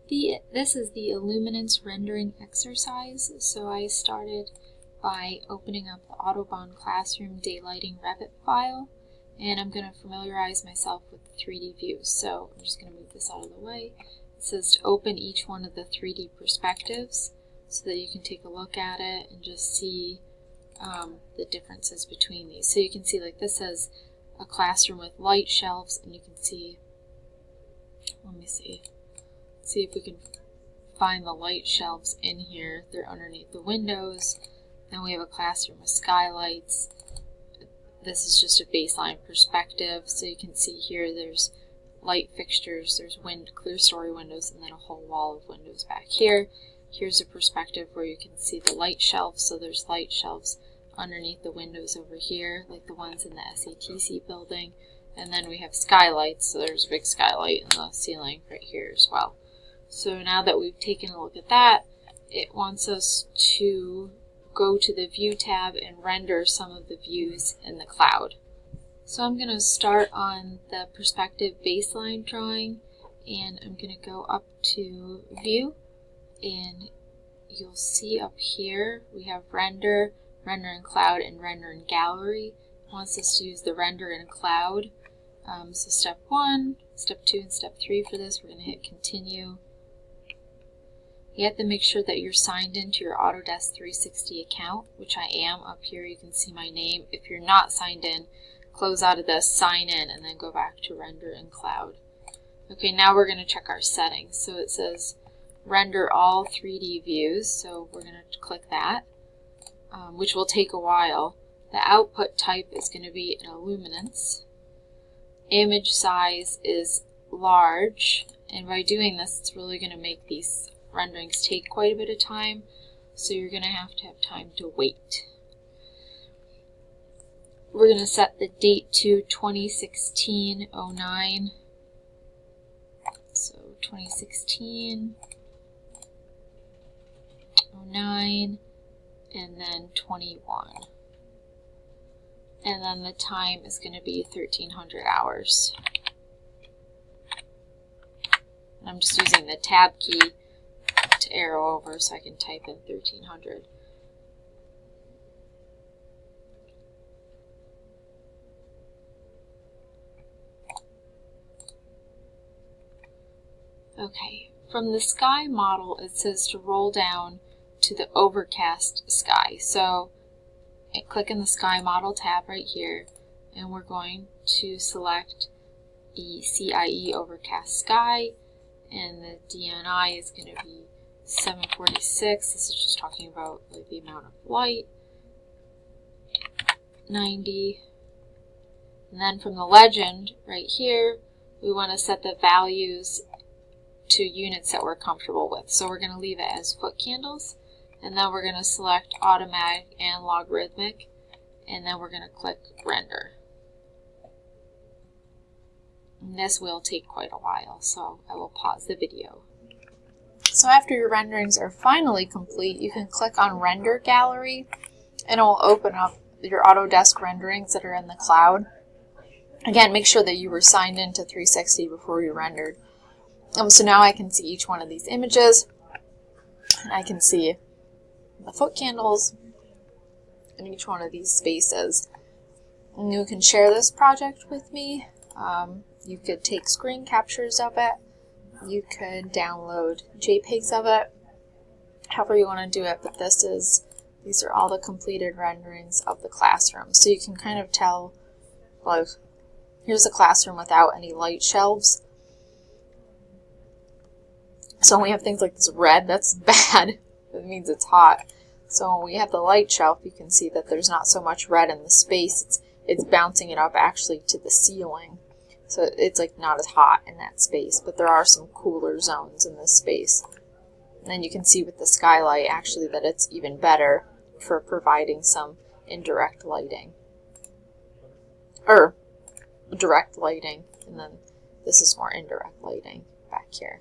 This is the Iluminance rendering exercise. So I started by opening up the Autobahn Classroom Daylighting Revit file, and I'm going to familiarize myself with the 3D views. So I'm just going to move this out of the way. It says to open each one of the 3D perspectives so that you can take a look at it and just see the differences between these. So you can see, like, this says a classroom with light shelves, and you can see, let me see if we can find the light shelves in here. They're underneath the windows. Then we have a classroom with skylights. This is just a baseline perspective, so you can see here there's light fixtures, there's clear story windows, and then a whole wall of windows back here. Here's a perspective where you can see the light shelves, so there's light shelves underneath the windows over here, like the ones in the SATC building. And then we have skylights, so there's a big skylight in the ceiling right here as well. So now that we've taken a look at that, it wants us to go to the View tab and render some of the views in the cloud. So I'm going to start on the perspective baseline drawing, and I'm going to go up to View, and you'll see up here we have Render, Render in Cloud, and Render in Gallery. It wants us to use the Render in Cloud. So step 1, step 2, and step 3 for this, we're going to hit Continue. You have to make sure that you're signed into your Autodesk 360 account, which I am. Up here you can see my name. If you're not signed in, close out of this, sign in, and then go back to Render in Cloud. Okay, now we're going to check our settings. So it says Render all 3D views, so we're going to click that, which will take a while. The output type is going to be an Iluminance. Image size is large, and by doing this, it's really going to make these renderings take quite a bit of time, so you're going to have time to wait. We're going to set the date to 2016-09. So 2016-09, and then 21. And then the time is going to be 1300 hours. And I'm just using the tab key to arrow over so I can type in 1300. Okay, from the sky model it says to roll down to the overcast sky. So click in the sky model tab right here, and we're going to select the CIE overcast sky, and the DNI is going to be 746. This is just talking about like the amount of light. 90. And then from the legend right here, we want to set the values to units that we're comfortable with. So we're going to leave it as foot candles, and then we're going to select automatic and logarithmic, and then we're going to click render. And this will take quite a while, so I will pause the video. So after your renderings are finally complete, you can click on Render Gallery, and it will open up your Autodesk renderings that are in the cloud. Again, make sure that you were signed into 360 before you rendered. So now I can see each one of these images, and I can see the foot candles in each one of these spaces. And you can share this project with me. You could take screen captures of it. You could download JPEGs of it, however you want to do it, but these are all the completed renderings of the classroom. So you can kind of tell, like, here's a classroom without any light shelves. So when we have things like this red, that's bad. It means it's hot. So when we have the light shelf, you can see that there's not so much red in the space. It's bouncing it up actually to the ceiling. So it's like not as hot in that space, but there are some cooler zones in this space. And then you can see with the skylight actually that it's even better for providing some indirect lighting. Or direct lighting, and then this is more indirect lighting back here.